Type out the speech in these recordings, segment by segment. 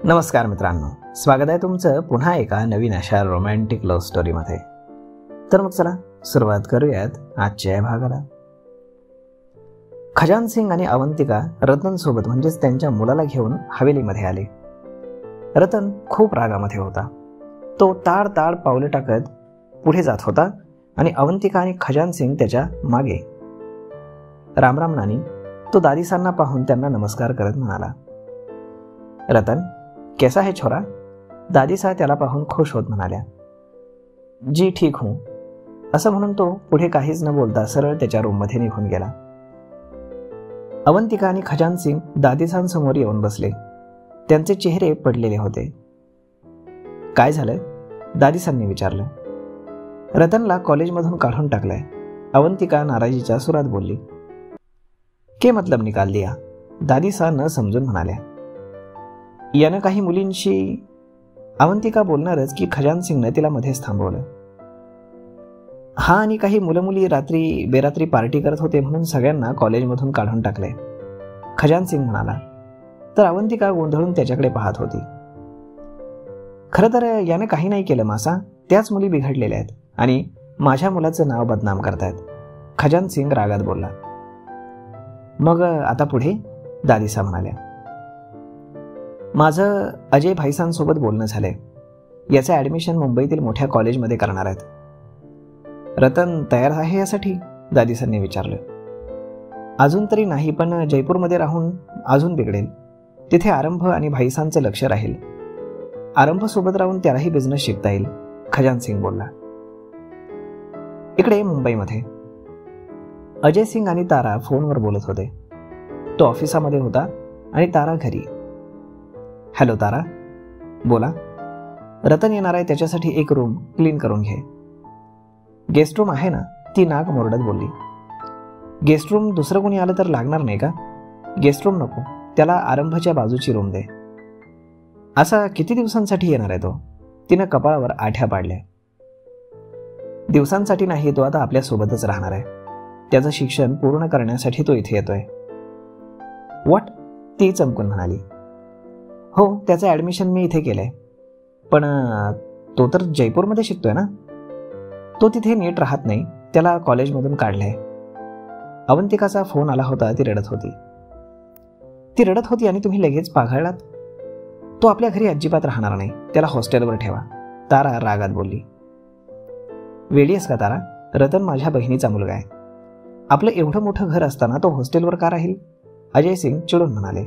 नमस्कार मित्रांनो, स्वागत आहे तुमचं पुन्हा एका नवीन अशा रोमॅन्टिक लव्ह स्टोरीमध्ये. तर मग चला सुरुवात करूयात आजच्या भागाला. खजान सिंग आणि अवंतिका रतन सोबत म्हणजेच त्यांच्या मुलाला घेऊन हवेलीमध्ये आले. रतन खूप रागामध्ये होता. तो ताड ताड पावले टाकत पुढे जात होता आणि अवंतिका आणि खजान सिंग त्याच्या मागे. राम राम नानी, तो दादीसांना पाहून त्यांना नमस्कार करत म्हणाला. रतन, कैसा है छोरा? दादीसा त्याला पाहून खुश होत म्हणाल्या. जी ठीक हूं, असं म्हणून तो पुढे काहीच न बोलता सरळ त्याच्या रूममध्ये निघून गेला. अवंतिका आणि खजान सिंग दादीसांसमोर येऊन बसले. त्यांचे चेहरे पडलेले होते. काय झालं? दादीसांनी विचारलं. रतनला कॉलेजमधून काढून टाकलंय, अवंतिका नाराजीच्या सुरात बोलली. के मतलब निकाल दिया? दादीसा न समजून म्हणाल्या. यानं काही मुलींशी, अवंतिका बोलणारच की खजान सिंगने तिला मध्येच थांबवलं. हा, आणि काही मुलं मुली रात्री बेरात्री पार्टी करत होते म्हणून सगळ्यांना कॉलेजमधून काढून टाकले, खजान सिंग म्हणाला. तर अवंतिका गोंधळून त्याच्याकडे पाहत होती. खरं तर यानं काही नाही केलं मासा, त्याच मुली बिघडलेल्या आहेत आणि माझ्या मुलाचं नाव बदनाम करतायत, खजान सिंग रागात बोलला. मग आता पुढे? दादीसा म्हणाल्या. माझं अजय भाईसांसोबत बोलणं झालंय. याचं ॲडमिशन मुंबईतील मोठ्या कॉलेजमध्ये करणार आहेत. रतन तयार आहे यासाठी? दादीसांनी विचारलं. अजून तरी नाही, पण जयपूरमध्ये राहून अजून बिघडेल. तिथे आरंभ आणि भाईसांचं लक्ष राहील. आरंभ सोबत राहून त्यालाही बिझनेस शिकता येईल, खजान सिंग बोलला. इकडे मुंबईमध्ये अजय सिंग आणि तारा फोनवर बोलत होते. तो ऑफिसामध्ये होता आणि तारा घरी. हॅलो तारा, बोला. रतन येणार आहे, त्याच्यासाठी एक रूम क्लीन करून घे. गेस्ट रूम आहे ना? ती नाक मोरडत बोलली. गेस्ट रूम दुसरं कोणी आलं तर लागणार नाही का? गेस्ट रूम नको, त्याला आरंभच्या बाजूची रूम दे. असा किती दिवसांसाठी येणार आहे तो? तिनं कपाळावर आठ्या पाडल्या. दिवसांसाठी नाही, तो आता आपल्यासोबतच राहणार आहे. त्याचं शिक्षण पूर्ण करण्यासाठी तो इथे येतोय. व्हॉट? ती चमकून म्हणाली. हो, त्याचं ॲडमिशन मी इथे केलंय, पण तो तर जयपूरमध्ये शिकतोय ना. तो तिथे नीट राहत नाही, त्याला कॉलेजमधून काढलंय. अवंतिकाचा फोन आला होता. ती रडत होती आणि तुम्ही लगेच पाघळलात. तो आपल्या घरी अजिबात राहणार नाही, त्याला हॉस्टेलवर ठेवा, तारा रागात बोलली. वेडी आहेस का तारा? रतन माझ्या बहिणीचा मुलगा आहे. आपलं एवढं मोठं घर असताना तो हॉस्टेलवर का राहील? अजय सिंग चिडून म्हणाले.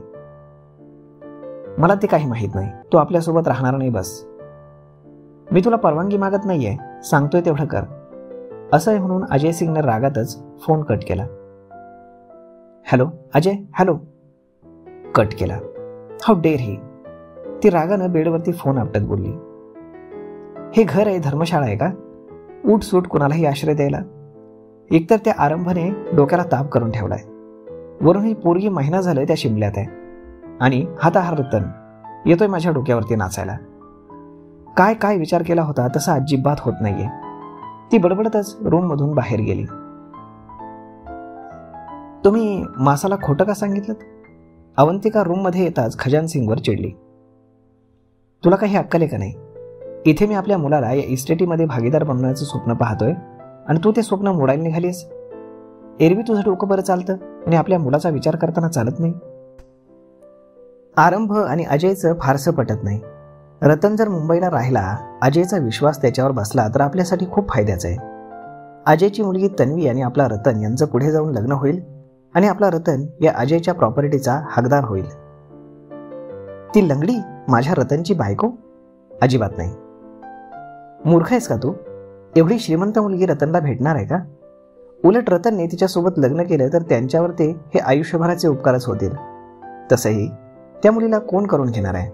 मला ते काही माहीत नाही, तो आपल्यासोबत राहणार नाही बस. मी तुला परवानगी मागत नाहीये, सांगतोय तेवढं कर. असं आहे म्हणून अजय सिंगने रागातच फोन कट केला. Hello Ajay, hello. कट केला. हाऊ डेअर ही? ती रागानं बेडवरती फोन आपटत बोलली. हे घर आहे, धर्मशाळा आहे का? उठ सूट कुणालाही आश्रय द्यायला? एकतर त्या आरंभने डोक्याला ताप करून ठेवलाय, वरून ही पोरगी महिना झालं त्या शिमल्यात आहे, आणि हा रतन येतोय माझ्या डोक्यावरती नाचायला. काय काय विचार केला होता तसा अजिबात होत नाहीये. ती बडबडतच रूममधून बाहेर गेली. तुम्ही मासाला खोटं का सांगितलं? अवंतिका रूममध्ये येताच खजान सिंगवर चिडली. तुला काही अक्कल आहे का नाही? इथे मी आपल्या मुलाला या इस्टेटीमध्ये भागीदार बनवण्याचं स्वप्न पाहतोय आणि तू ते स्वप्न मोडायला निघालीस. एरवी तुझं डोकं बरं चालतं आणि आपल्या मुलाचा विचार करताना चालत नाही. आरंभ आणि अजयचं फारसं पटत नाही. रतन जर मुंबईला राहिला, अजयचा विश्वास त्याच्यावर बसला तर आपल्यासाठी खूप फायद्याचं आहे. अजयची मुलगी तन्वी आणि आपला रतन यांचं पुढे जाऊन लग्न होईल आणि आपला रतन या अजयच्या प्रॉपर्टीचा हकदार होईल. ती लंगडी माझ्या रतनची बायको? अजिबात नाही. मूर्ख आहेस का तू? एवढी श्रीमंत मुलगी रतनला भेटणार आहे का? उलट रतनने तिच्यासोबत लग्न केलं तर त्यांच्यावर ते हे आयुष्यभराचे उपकारच होतील. तसंही त्या मुलीला कोण करून घेणार आहे?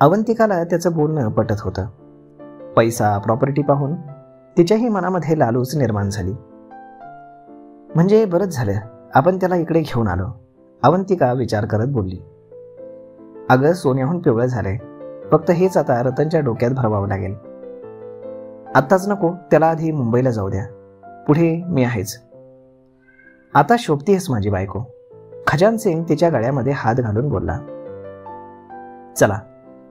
अवंतिकाला त्याचं बोलणं पटत होतं. पैसा, प्रॉपर्टी पाहून तिच्याही मनामध्ये लालूच निर्माण झाली. म्हणजे बरंच झालं आपण त्याला इकडे घेऊन आलो, अवंतिका विचार करत बोलली. अगं, सोन्याहून पिवळं झालंय, फक्त हेच आता रतनच्या डोक्यात भरवावं लागेल. आत्ताच नको, त्याला आधी मुंबईला जाऊ द्या, पुढे मी आहेच. आता शोभतीयस माझी बायको, खजान सिंग तिच्या गळ्यामध्ये हात घालून बोलला. चला,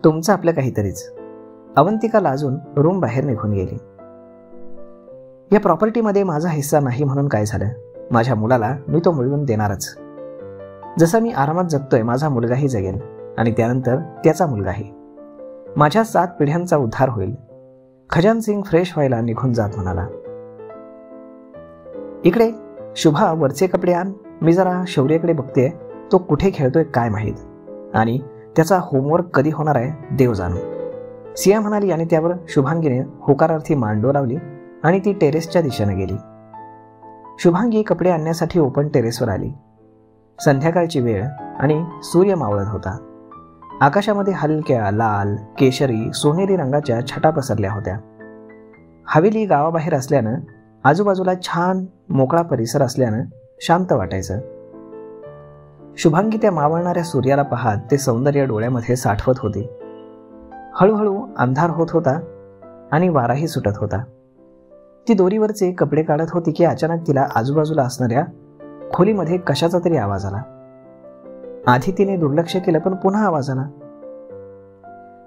तुमचं आपलं काहीतरीच. अवंतिका लाजून रूम बाहेर निघून गेली. या प्रॉपर्टीमध्ये माझा हिस्सा नाही म्हणून काय झालं? माझ्या मुलाला मी तो मिळवून देणारच. जसा मी आरामात जगतोय, माझा मुलगाही जगेल आणि त्यानंतर त्याचा मुलगाही. माझ्या 7 पिढ्यांचा उद्धार होईल. खजान सिंग फ्रेश व्हायला निघून जात म्हणाला. इकडे शुभा, वरचे कपडे आण. मी जरा शौर्यकडे बघते, तो कुठे खेळतोय काय माहीत, आणि त्याचा होमवर्क कधी होणार आहे देव जाणो. सिया म्हणाली आणि त्यावर शुभांगीने होकारार्थी मान डोलावली आणि ती टेरेसच्या दिशेने गेली. शुभांगी कपडे आणण्यासाठी ओपन टेरेसवर आली. संध्याकाळची वेळ आणि सूर्य मावळत होता. आकाशामध्ये हलक्या लाल, केशरी, सोनेरी रंगाच्या छटा पसरल्या होत्या. हवेली गावाबाहेर असल्यानं आजूबाजूला छान मोकळा परिसर असल्यानं शांत वाटायचं. शुभांगी त्या मावळणाऱ्या सूर्याला पाहत ते सौंदर्य डोळ्यामध्ये साठवत होती. हळूहळू अंधार होत होता आणि वाराही सुटत होता. ती दोरीवरचे कपडे काढत होती की अचानक तिला आजूबाजूला असणाऱ्या खोलीमध्ये कशाचा तरी आवाज आला. आधी तिने दुर्लक्ष केलं, पण पुन्हा आवाज आला.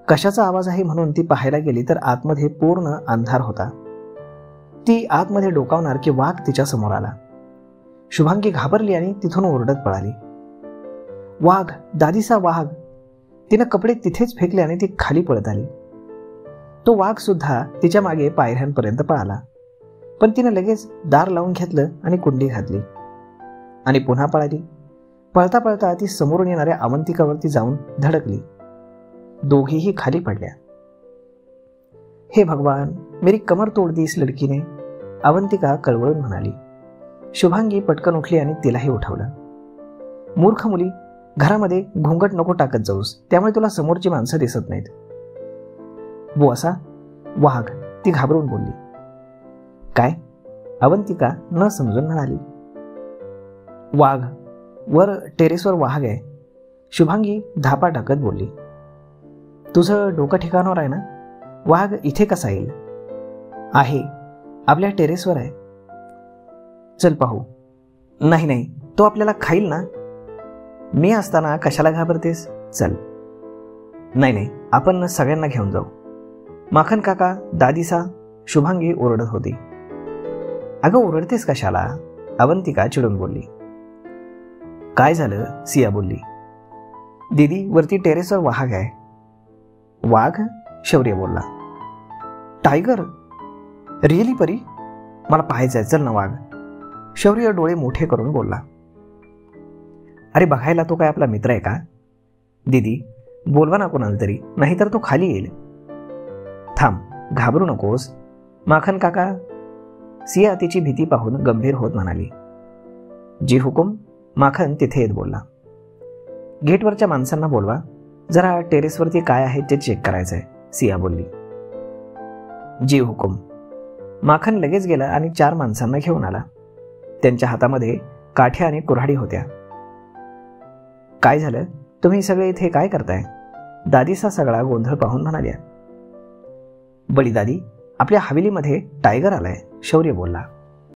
कशाचा आवाज आहे म्हणून ती पाहायला गेली तर आतमध्ये पूर्ण अंधार होता. ती आतमध्ये डोकावणार की वाघ तिच्या समोर आला. शुभांगी घाबरली आणि तिथून ओरडत पळाली. वाघ, दादीचा वाघ! तिनं कपडे तिथेच फेकले आणि ती खाली पळत आली. तो वाघ सुद्धा तिच्या मागे पायऱ्यांपर्यंत पळाला, पण तिनं लगेच दार लावून घेतलं आणि कुंडी घातली आणि पुन्हा पळाली. पळता पळता ती समोरून येणाऱ्या अवंतिकावरती जाऊन धडकली. दोघीही खाली पडल्या. हे भगवान, मेरी कमर तोड दी इस लडकी ने, अवंतिका कळवळून म्हणाली. शुभांगी पटकन उठली आणि तिलाही उठवलं. मूर्ख मुली, घरामध्ये घोंगट नको टाकत जाऊस, त्यामुळे तुला समोरची माणसं दिसत नाहीत. वो असा वाघ, ती घाबरून बोलली. काय? अवंतिका न समजून म्हणाली. वाघ, वर टेरेसवर वाघ आहे. शुभांगी धापा टाकत बोलली. तुझं डोकं ठिकाणावर आहे ना? वाघ इथे कसा येईल? आहे, आपल्या टेरेसवर आहे. चल पाहू. नाही नाही, तो आपल्याला खाईल ना. मी असताना कशाला घाबरतेस? चल. नाही नाही, आपण सगळ्यांना घेऊन जाऊ. माखन काका, दादीसा, शुभांगी ओरडत होती. अगं ओरडतेस कशाला? अवंतिका चिडून बोलली. काय झालं? सिया बोलली. दीदी, वरती टेरेसवर वाघ आहे. वाघ? शौर्य बोलला. टायगर? रिअली परी? मला पाहायचंय, चल ना वाघ. शौर्य डोळे मोठे करून बोलला. अरे बघायला तो काय आपला मित्र आहे का? दीदी, बोलवा ना कोणाला तरी, नाहीतर तो खाली येईल. थांब, घाबरू नकोस. माखन काका. सिया तिची भीती पाहून गंभीर होत म्हणाली. जी हुकुम. माखन तिथे येत बोलला. गेटवरच्या माणसांना बोलवा, जरा टेरेसवरती काय आहे ते चेक करायचंय, सिया बोलली. जी हुकुम. माखन लगेच गेला आणि 4 माणसांना घेऊन आला. त्यांच्या हातामध्ये काठ्या आणि कुऱ्हाडी होत्या. काय झालं? तुम्ही सगळे इथे काय करताय? दादीचा सगळा गोंधळ पाहून म्हणाल्या. बडी दादी, आपल्या हवेलीमध्ये टायगर आलाय, शौर्य बोलला.